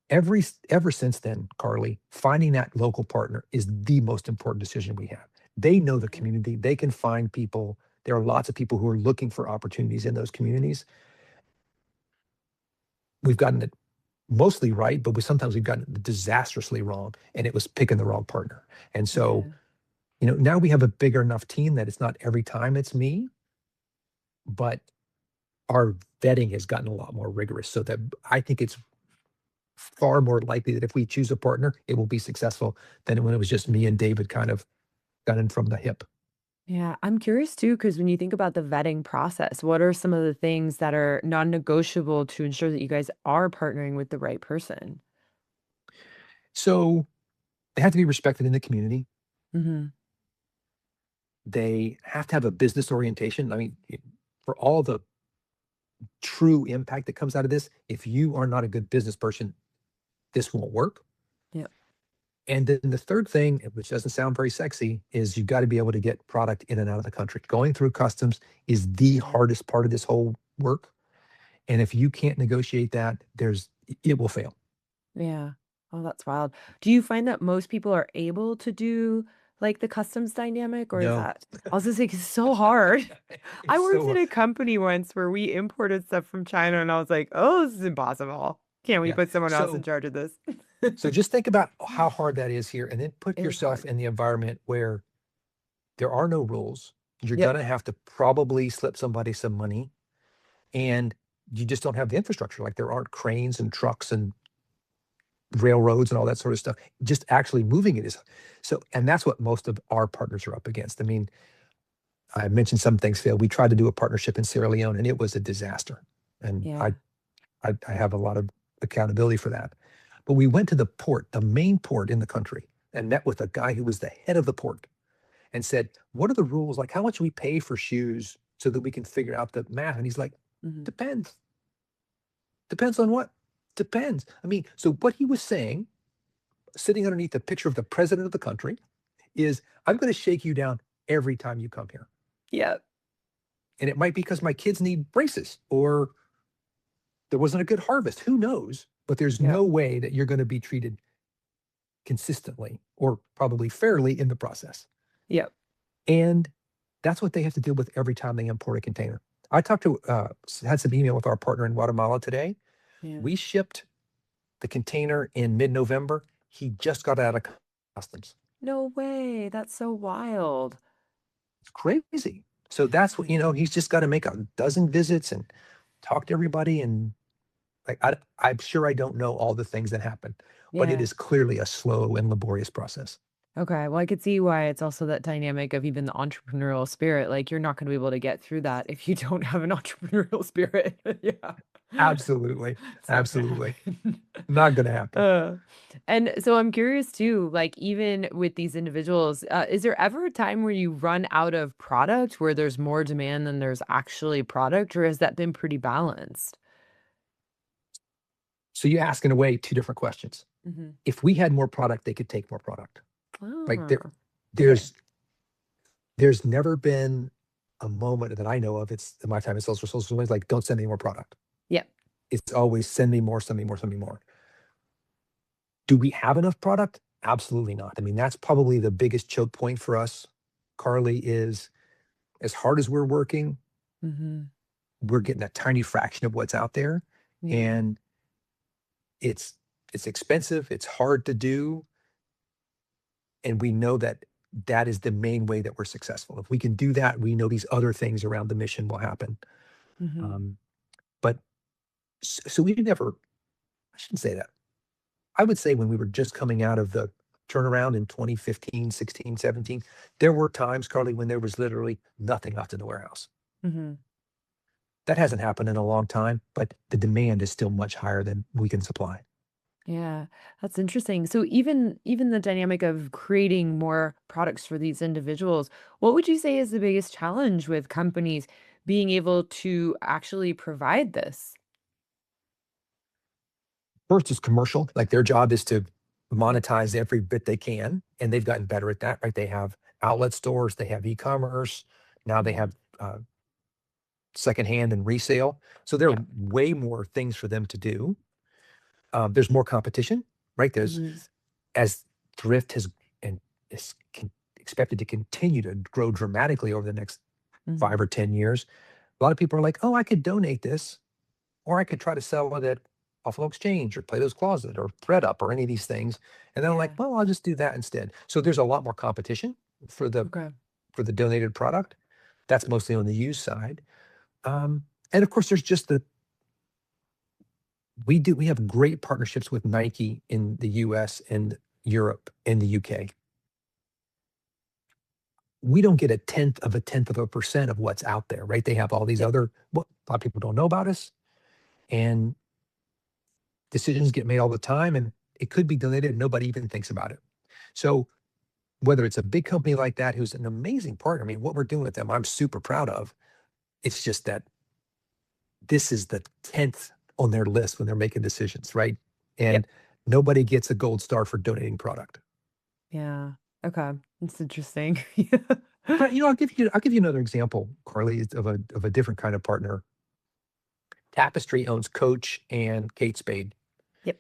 ever since then, Carly, finding that local partner is the most important decision we have. They know the Mhm. community, they can find people. There are lots of people who are looking for opportunities in those communities. We've gotten it mostly right, but sometimes we've gotten it disastrously wrong, and it was picking the wrong partner. And so, Yeah. now we have a bigger enough team that it's not every time it's me, but our vetting has gotten a lot more rigorous, so that I think it's far more likely that if we choose a partner, it will be successful than when it was just me and David kind of gunning from the hip. Yeah, I'm curious too, because when you think about the vetting process, what are some of the things that are non-negotiable to ensure that you guys are partnering with the right person? So they have to be respected in the community. Mhm. They have to have a business orientation. I mean, for all the true impact that comes out of this, if you are not a good business person, this won't work. Yeah. And then the third thing, which doesn't sound very sexy, is you've got to be able to get product in and out of the country. Going through customs is the Mhm. hardest part of this whole work. And if you can't negotiate that, it will fail. Yeah. Oh, that's wild. Do you find that most people are able to do like the customs dynamic, or is No. that? I was gonna say 'cause it's so hard. I It's worked so in a company once where we imported stuff from China, and I was like, "Oh, this is impossible. Can't we yeah. put someone else in So charge of this?" so just think about how hard that is here, and then put It is yourself hard. in the environment where there are no rules. You're Yep. gonna have to probably slip somebody some money, and you just don't have the infrastructure. Like there aren't cranes and trucks and railroads and all that sort of stuff. Just actually moving it is so, and that's what most of our partners are up against. I mean, I mentioned some things failed. We tried to do a partnership in Sierra Leone, and it was a disaster. And Yeah. I have a lot of accountability for that. But we went to the port, the main port in the country, and met with a guy who was the head of the port and said, "What are the rules? Like, how much we pay for shoes so that we can figure out the math?" And he's like, Mhm. "Depends. Depends on what? Depends." I mean, so what he was saying, sitting underneath the picture of the president of the country, is, "I'm going to shake you down every time you come here. Yep. And it might be because my kids need braces or there wasn't a good harvest. Who knows? But there's Yep. no way that you're going to be treated consistently or probably fairly in the process." Yep. And that's what they have to deal with every time they import a container. I talked to, had some email with our partner in Guatemala today. Yeah. We shipped the container in mid-November. He just got out of customs. No way. That's so wild. It's crazy. So that's what, he's just got to make a dozen visits and talk to everybody. And like, I'm sure I don't know all the things that happen, but it Yeah. is clearly a slow and laborious process. Okay. Well, I could see why it's also that dynamic of even the entrepreneurial spirit. Like, you're not going to be able to get through that if you don't have an entrepreneurial spirit. Yeah. Absolutely. It's not going to Absolutely. happen. Not going to happen. And so I'm curious too, like, even with these individuals, is there ever a time where you run out of product where there's more demand than there's actually product, or has that been pretty balanced? So you ask in a way two different questions. Hmm. If we had more product, they could take more product. Like Oh, there, okay. there's never been a moment that I know of. It's in my time at Soles4Souls. It's always like, don't send me more product. Yep. It's always send me more, send me more, send me more. Do we have enough product? Absolutely not. I mean, that's probably the biggest choke point for us, Carly, is as hard as we're working, Hmm. we're getting a tiny fraction of what's out there. Yeah. And it's it's expensive, it's hard to do, and we know that that is the main way that we're successful. If we can do that, we know these other things around the mission will happen. Hmm. Um, but so we never, I shouldn't say that. I would say when we were just coming out of the turnaround in 2015, 16, 17, there were times, Carly, when there was literally nothing left in the warehouse. Hmm. That hasn't happened in a long time, but the demand is still much higher than we can supply. Yeah, that's interesting. So even the dynamic of creating more products for these individuals, what would you say is the biggest challenge with companies being able to actually provide this? First is commercial, like their job is to Yep. monetize every bit they can, and they've gotten better at that, right? They have outlet stores, they have e-commerce, now they Mhm. have secondhand and resale. So there Yeah. are way more things for them to do. There's more competition, right? There's Mhm. as thrift has and is expected to continue to grow dramatically over the next Mhm. 5 or 10 years. A lot of people are like, "Oh, I could donate this, or I could try to sell it at Buffalo Exchange or Plato's Closet or ThreadUp or any of these things." And then I'm like, Yeah. "Well, I'll just do that instead." So there's a lot more competition for the Okay. for the donated product. That's mostly on the used side. And of course, there's just we have great partnerships with Nike in the US and Europe and the UK. We don't get a tenth of a percent of what's out there, right? They have all these Yep. other, what a lot of people don't know about us, and decisions get made all the time, and it could be donated and nobody even thinks about it. So whether it's a big company like that who's an amazing partner, I mean, what we're doing with them, I'm super proud of. It's just that this is the 10th on their list when they're making decisions, right? Yep. And nobody gets a gold star for donating product. Yeah. Okay. It's interesting. But I'll give you another example, Carly, of a different kind of partner. Tapestry owns Coach and Kate Spade. Yep.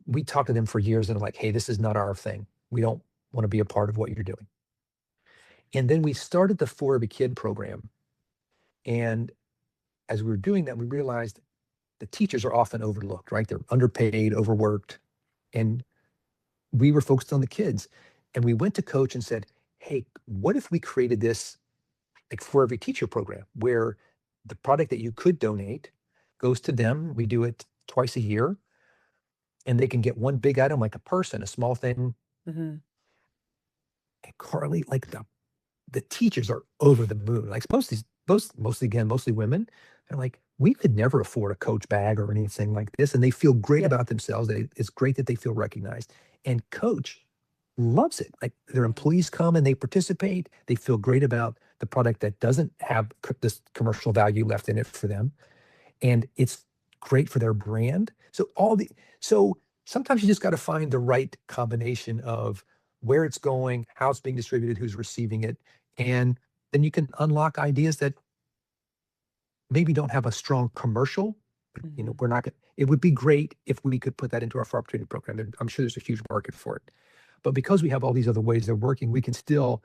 We talked to them for years and I'm like, hey, this is not our thing. We don't want to be a part of what you're doing. And then we started the For Every Kid program. And as we were doing that, we realized the teachers are often overlooked, right? They're underpaid, overworked. And we were focused on the kids. And we went to coach and said, hey, what if we created this like For Every Teacher program where the product that you could donate goes to them. We do it twice a year. And they can get one big item like a purse and a small thing. Mhm. And Carly, like the teachers are over the moon. Like mostly women. They're like, we could never afford a Coach bag or anything like this. And they feel great Yeah. about themselves. It's great that they feel recognized. And Coach loves it. Like their employees come and they participate. They feel great about the product that doesn't have this commercial value left in it for them. And it's great for their brand. So sometimes you just got to find the right combination of where it's going, how it's being distributed, who's receiving it. And then you can unlock ideas that maybe don't have a strong commercial. You know, we're not gonna, it would be great if we could put that into our For Opportunity program. I'm sure there's a huge market for it. But because we have all these other ways they're working, we can still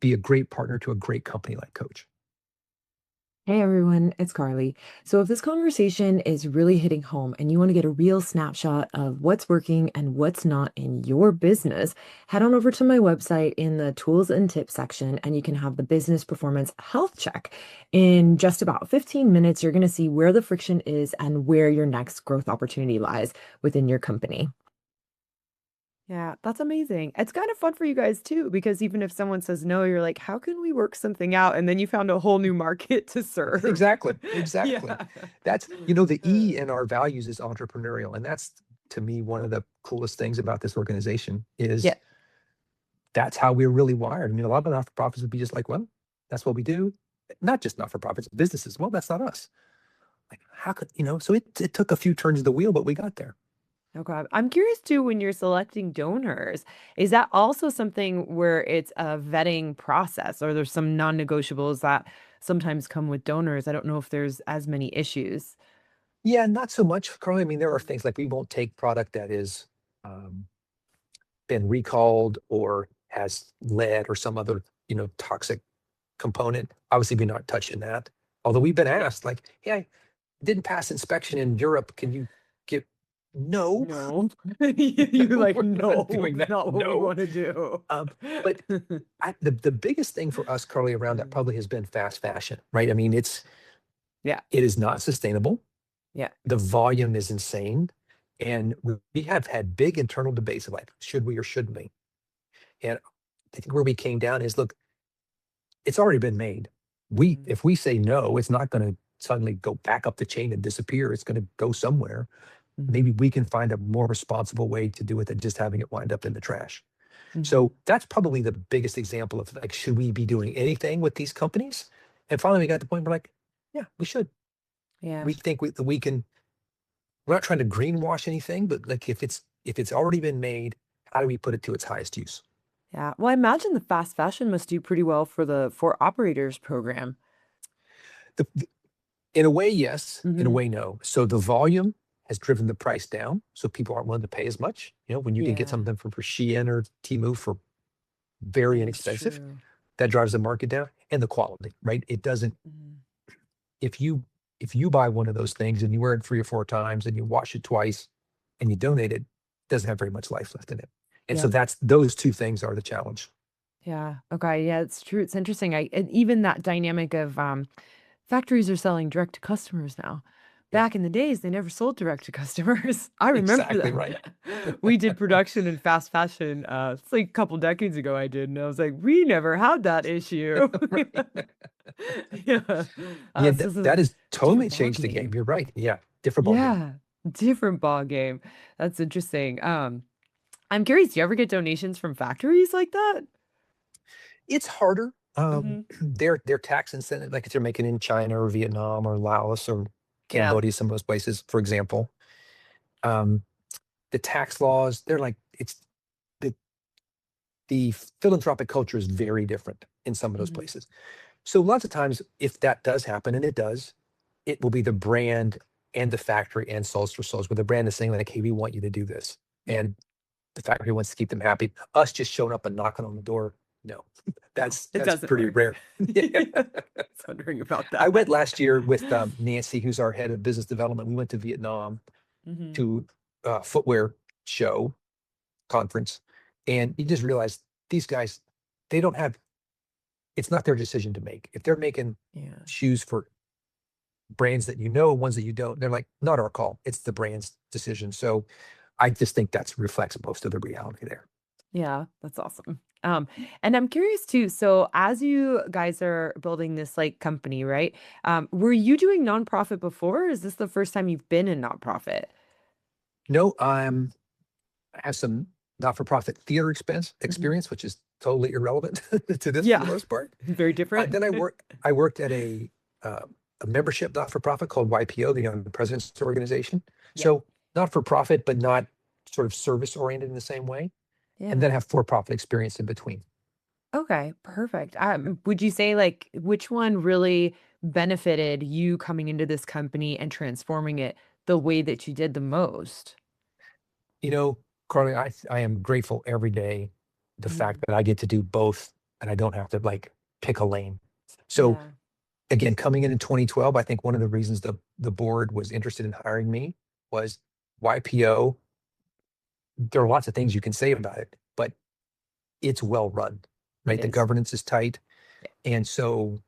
be a great partner to a great company like Coach. Hey everyone, it's Carly. So if this conversation is really hitting home and you want to get a real snapshot of what's working and what's not in your business, head on over to my website in the tools and tips section and you can have the business performance health check. In just about 15 minutes, you're going to see where the friction is and where your next growth opportunity lies within your company. Yeah, that's amazing. It's kind of fun for you guys too, because even if someone says no, you're like, how can we work something out? And then you found a whole new market to serve. Exactly. Yeah. That's, the E in our values is entrepreneurial. And that's, to me, one of the coolest things about this organization is Yeah. that's how we're really wired. I mean, a lot of not-for-profits would be just like, well, that's what we do. Not just not-for-profits, businesses. Well, that's not us. Like, how could, so it took a few turns of the wheel, but we got there. Okay. I'm curious too, when you're selecting donors, is that also something where it's a vetting process or there's some non-negotiables that sometimes come with donors? I don't know if there's as many issues. Yeah, not so much, Carly. I mean, there are things like we won't take product that is been recalled or has lead or some other, toxic component. Obviously, we're not touching that. Although we've been asked, like, hey, I didn't pass inspection in Europe. Can you give? No, No. You're like, we're no, not doing that. not what we No. want to do. But the biggest thing for us, Carly, around that probably has been fast fashion, right? I mean, it is not sustainable. Yeah. The volume is insane. And we have had big internal debates of like, should we or shouldn't we? And I think where we came down is, look, it's already been made. If we say no, it's not going to suddenly go back up the chain and disappear. It's going to go somewhere. Maybe we can find a more responsible way to do it than just having it wind up in the trash. So that's probably the biggest example of like, should we be doing anything with these companies? And finally, we got to the point where like, yeah, we should. Yeah. We think we can. We're not trying to greenwash anything, but like if it's already been made, how do we put it to its highest use? Yeah. Well, I imagine the fast fashion must do pretty well for the For Operators program. In a way, yes. In a way, no. So the volume has driven the price down. So people aren't willing to pay as much. When you can get something from Shein or Temu for very inexpensive, that drives the market down. And the quality, right? It doesn't. If you buy one of those things and you wear it 3 or 4 times and you wash it twice and you donate it, doesn't have very much life left in it. And so those two things are the challenge. Yeah. Okay. Yeah, it's true. It's interesting. And even that dynamic of factories are selling direct to customers now. Back in the days, they never sold direct to customers. I remember Exactly that. right. We did production in fast fashion. It's like a couple decades ago I did, and I was like, we never had that issue. Yeah. Yeah, So that has totally different changed the ballgame. game. You're right. Yeah, different ballgame. Yeah, different ball game. That's interesting. I'm curious, do you ever get donations from factories like that? It's harder. Hmm. Their tax incentive, like if they're making in China or Vietnam or Laos or Yeah. Cambodia, some of those places, for example, the tax laws, they're like, it's the philanthropic culture is very different in some of those places. So lots of times, if that does happen, and it does, it will be the brand and the factory and Soles4Souls, where the brand is saying like, hey, we want you to do this. And the factory wants to keep them happy. Us just showing up and knocking on the door, no, that's It doesn't pretty work. rare. Yeah. I was wondering about that. I went last year with Nancy, who's our head of business development. We went to Vietnam Mhm. to a footwear show conference, and you just realize these guys, they don't have, it's not their decision to make. If they're making Yeah. shoes for brands that you know, ones that you don't, they're like, not our call. It's the brand's decision. So I just think that's reflects most of the reality there. Yeah, that's awesome. And I'm curious too. So as you guys are building this like company, right? Were you doing nonprofit before? Or is this the first time you've been in nonprofit? No, I have some not-for-profit theater Mhm. experience, which is totally irrelevant to this for Yeah. the most part. Very different. Then I worked at a membership not-for-profit called YPO, the Young Presidents Organization. Yeah. So not-for-profit, but not sort of service-oriented in the same way. And then I Yeah. have for-profit experience in between. Okay, perfect. Would you say like which one really benefited you coming into this company and transforming it the way that you did the most? You know, Carly, I am grateful every day the fact Mhm. that I get to do both and I don't have to like pick a lane. So Yeah. again, coming in 2012, I think one of the reasons the board was interested in hiring me was YPO. There are lots of things you can say about it, but it's well run, right? It The is. governance is tight. Yeah. And so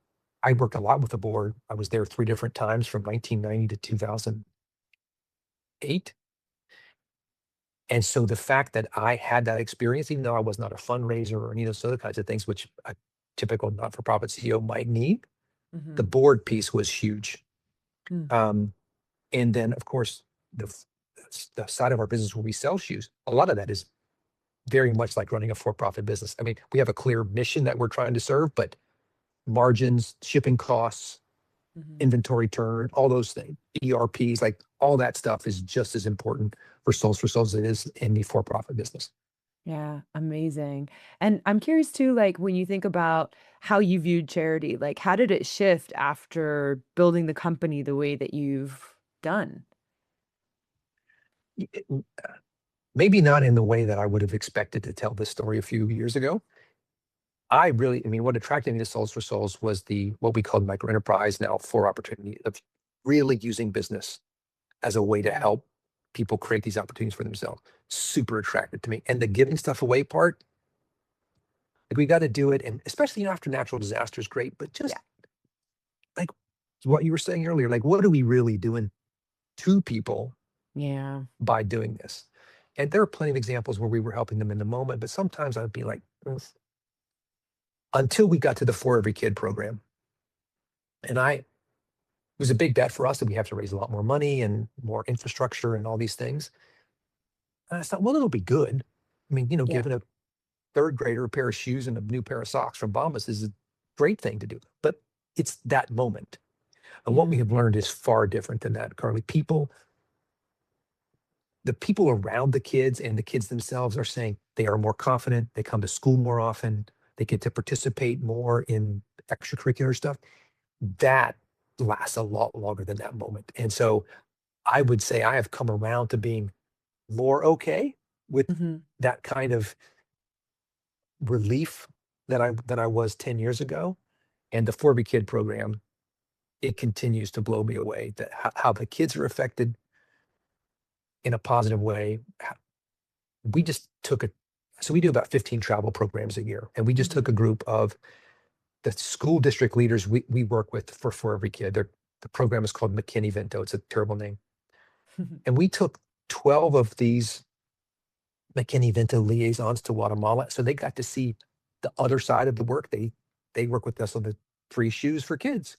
I worked a lot with the board. I was there 3 different times from 1990 to 2008. And so the fact that I had that experience, even though I was not a fundraiser or any of those other kinds of things, which a typical not-for-profit CEO might need, the Mhm. board piece was huge. Mm. Um, and then, of course, the side of our business where we sell shoes, a lot of that is very much like running a for-profit business. I mean, we have a clear mission that we're trying to serve, but margins, shipping costs, Mhm. inventory turn, all those things, ERPs, like all that stuff is just as important for Soles4Souls as it is in the for-profit business. Yeah, amazing. And I'm curious too, like when you think about how you viewed charity, like how did it shift after building the company the way that you've done? Y- it- Maybe not in the way that I would have expected to tell this story a few years ago. I mean, what attracted me to Soles4Souls was what we called micro enterprise, now for opportunity of really using business as a way to Mhm. help people create these opportunities for themselves. Super attracted to me. And the giving stuff away part, like we got to do it. And especially after natural disasters, great. But just Yeah. like what you were saying earlier, like what are we really doing to people Yeah. by doing this? And there are plenty of examples where we were helping them in the moment, but sometimes I'd be like, "Ugh." Until we got to the For Every Kid program. And it was a big bet for us that we have to raise a lot more money and more infrastructure and all these things. And I thought, well, it'll be good. I mean, Yeah. giving a third grader a pair of shoes and a new pair of socks from Bombas is a great thing to do, but it's that moment. And what we Yeah. have learned is far different than that, Carly. The people around the kids and the kids themselves are saying they are more confident. They come to school more often. They get to participate more in extracurricular stuff. That lasts a lot longer than that moment. And so I would say I have come around to being more okay with Mhm. that kind of relief than I was 10 years ago. And the 4B Kid program, it continues to blow me away that how the kids are affected in a positive way. We just took it. So we do about 15 travel programs a year, and we just took Mhm. a group of the school district leaders we work with for every kid. The program is called McKinney-Vento. It's a terrible name. And we took 12 of these McKinney-Vento liaisons to Guatemala, so they got to see the other side of the work. They work with us on the free shoes for kids.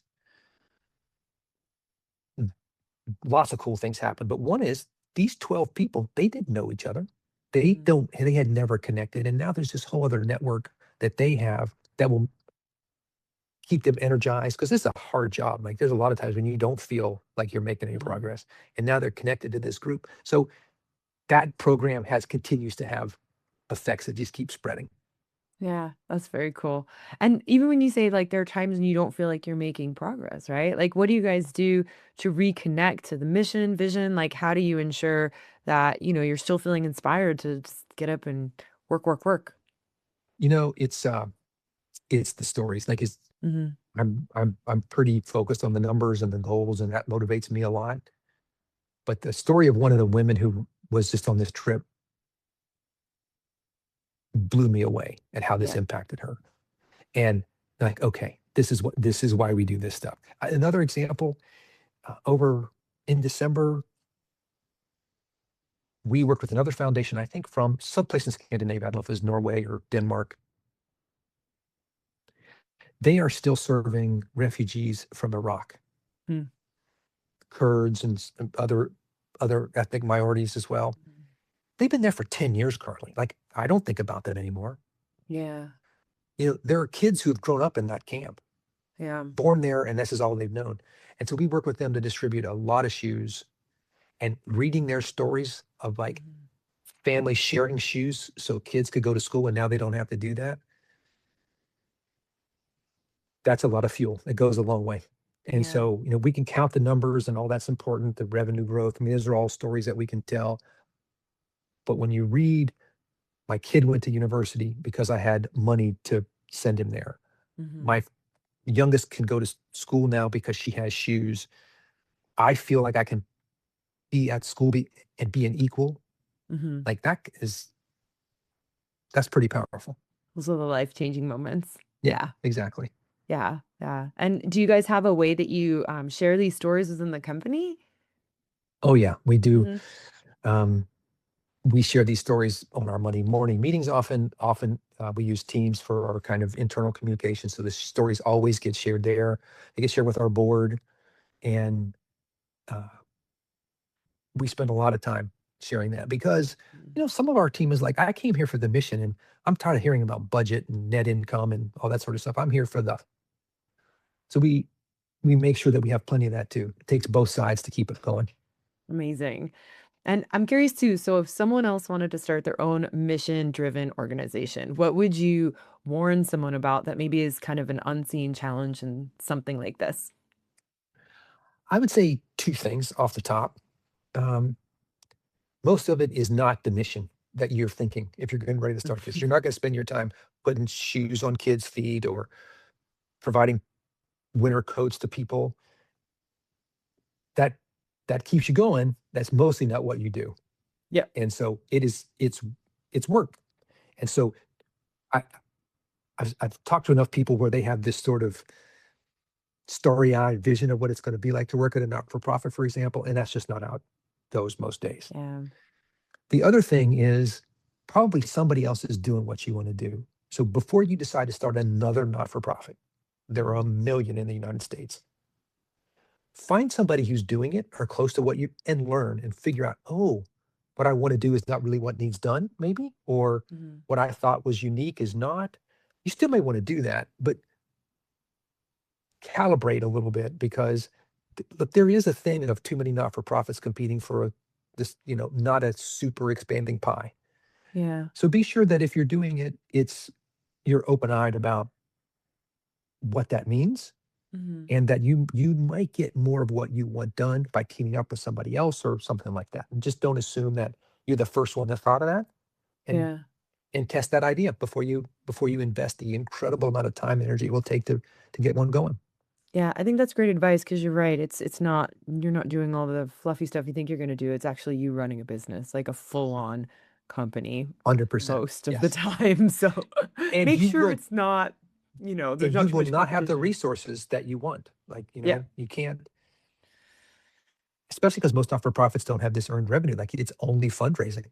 Lots of cool things happen, but one is these 12 people, they didn't know each other. Mhm. They had never connected, and now there's this whole other network that they have that will keep them energized because this is a hard job. Like there's a lot of times when you don't feel like you're making any Mhm. progress, and now they're connected to this group. So that program continues to have effects that just keep spreading. Yeah, that's very cool. And even when you say like there are times when you don't feel like you're making progress, right? Like what do you guys do to reconnect to the mission, vision? Like how do you ensure that, you're still feeling inspired to just get up and work, work, work? You know, it's the stories. Like it's Hmm. I'm pretty focused on the numbers and the goals, and that motivates me a lot. But the story of one of the women who was just on this trip blew me away at how this Yeah. impacted her. And like, okay, this is why we do this stuff. Another example, over in December, we worked with another foundation, I think from someplace in Scandinavia. I don't know if it was Norway or Denmark. They are still serving refugees from Iraq, Mm. Kurds and other ethnic minorities as well. They've been there for 10 years currently. Like, I don't think about that anymore. Yeah. There are kids who have grown up in that camp, Yeah. born there, and this is all they've known. And so we work with them to distribute a lot of shoes, and reading their stories of like Mhm. families sharing shoes so kids could go to school and now they don't have to do that. That's a lot of fuel. It goes a long way. And Yeah. so, we can count the numbers and all that's important, the revenue growth. I mean, those are all stories that we can tell. But when you read, my kid went to university because I had money to send him there. Hmm. My youngest can go to school now because she has shoes. I feel like I can be at school and be an equal. Hmm. Like that's pretty powerful. Those are the life-changing moments. Yeah, Yeah. exactly. Yeah. Yeah. And do you guys have a way that you share these stories within the company? Oh yeah, we do. Hmm. Um, we share these stories on our Monday morning meetings often. We use Teams for our kind of internal communication. So the stories always get shared there. They get shared with our board. And uh, we spend a lot of time sharing that because, some of our team is like, I came here for the mission and I'm tired of hearing about budget and net income and all that sort of stuff. I'm here for so we make sure that we have plenty of that too. It takes both sides to keep it going. Amazing. And I'm curious too, so if someone else wanted to start their own mission-driven organization, what would you warn someone about that maybe is kind of an unseen challenge in something like this? I would say two things off the top. Um, Most of it is not the mission that you're thinking if you're getting ready to start this. You're not going to spend your time putting shoes on kids' feet or providing winter coats to people. That that keeps you going. That's mostly not what you do. Yeah. And so it's work. And so I I've talked to enough people where they have this sort of starry-eyed vision of what it's going to be like to work at a not-for-profit, for example, and that's just not out those most days. Yeah. The other thing is probably somebody else is doing what you want to do. So before you decide to start another not-for-profit, there are a million in the United States. Find somebody who's doing it or close to what you and learn and figure out, oh, what I want to do is not really what needs done, maybe, or Mhm. what I thought was unique is not. You still may want to do that, but calibrate a little bit because look, there is a thing of too many not-for-profits competing for not a super expanding pie. Yeah. So be sure that if you're doing it, you're open-eyed about what that means Mhm. and that you might get more of what you want done by teaming up with somebody else or something like that. And just don't assume that you're the first one that thought of that and Yeah. and test that idea before you invest the incredible amount of time and energy it will take to get one going. Yeah, I think that's great advice because 'cause you're right. It's not you're not doing all the fluffy stuff you think you're gonna do. It's actually you running a business, like a full-on company 100%. most of the Yes. time. So And make you sure will it's not, there's and not you too will much not have the competition. resources that you want. Like, Yeah. you can't, especially because most not-for-profits don't have this earned revenue. Like it's only fundraising.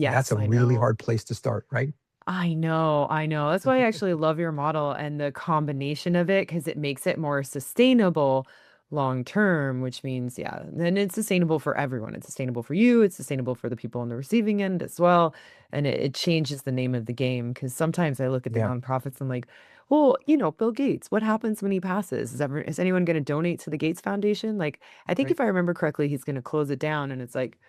That's Yes, a I really know. hard place to start, right? I know, I know. That's why I actually love your model and the combination of it because it makes it more sustainable long term, which means, yeah, then it's sustainable for everyone. It's sustainable for you, it's sustainable for the people on the receiving end as well. And it changes the name of the game because sometimes I look at the Yeah, nonprofits and like, well, Bill Gates, what happens when he passes? Is anyone going to donate to the Gates Foundation? Like, I think right. if I remember correctly, he's going to close it down and it's like,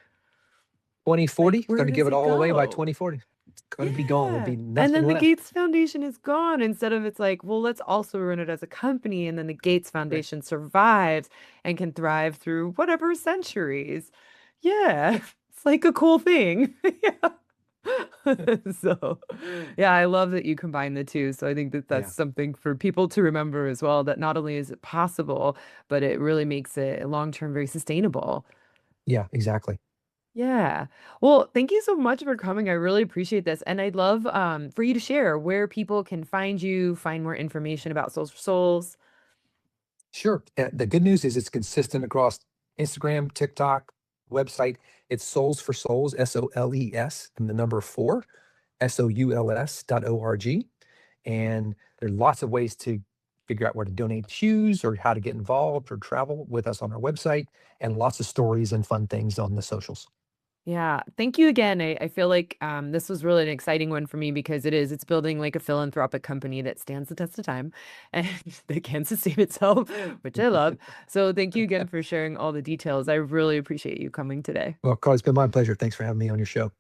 2040, where gonna does give it it all away by go? 2040. It's going to be gone. There'll Yeah. be And nothing then the left. Gates Foundation is gone. Instead of it's like, well, let's also run it as a company. And then the Gates Right. Foundation survives and can thrive through whatever centuries. Yeah. It's like a cool thing. Yeah. So, yeah, I love that you combine the two. So I think that that's Yeah. something for people to remember as well, that not only is it possible, but it really makes it long term very sustainable. Yeah, exactly. Yeah. Well, thank you so much for coming. I really appreciate this. And I'd love for you to share where people can find you, find more information about Souls for Souls. Sure. The good news is it's consistent across Instagram, TikTok, website. It's Souls for Souls, SOLES, and the number 4, SOULS.org. And there are lots of ways to figure out where to donate shoes or how to get involved or travel with us on our website, and lots of stories and fun things on the socials. Yeah. Thank you again. I feel like this was really an exciting one for me because it's building like a philanthropic company that stands the test of time and that can sustain itself, which I love. So thank you again for sharing all the details. I really appreciate you coming today. Well, Carl, it's been my pleasure. Thanks for having me on your show.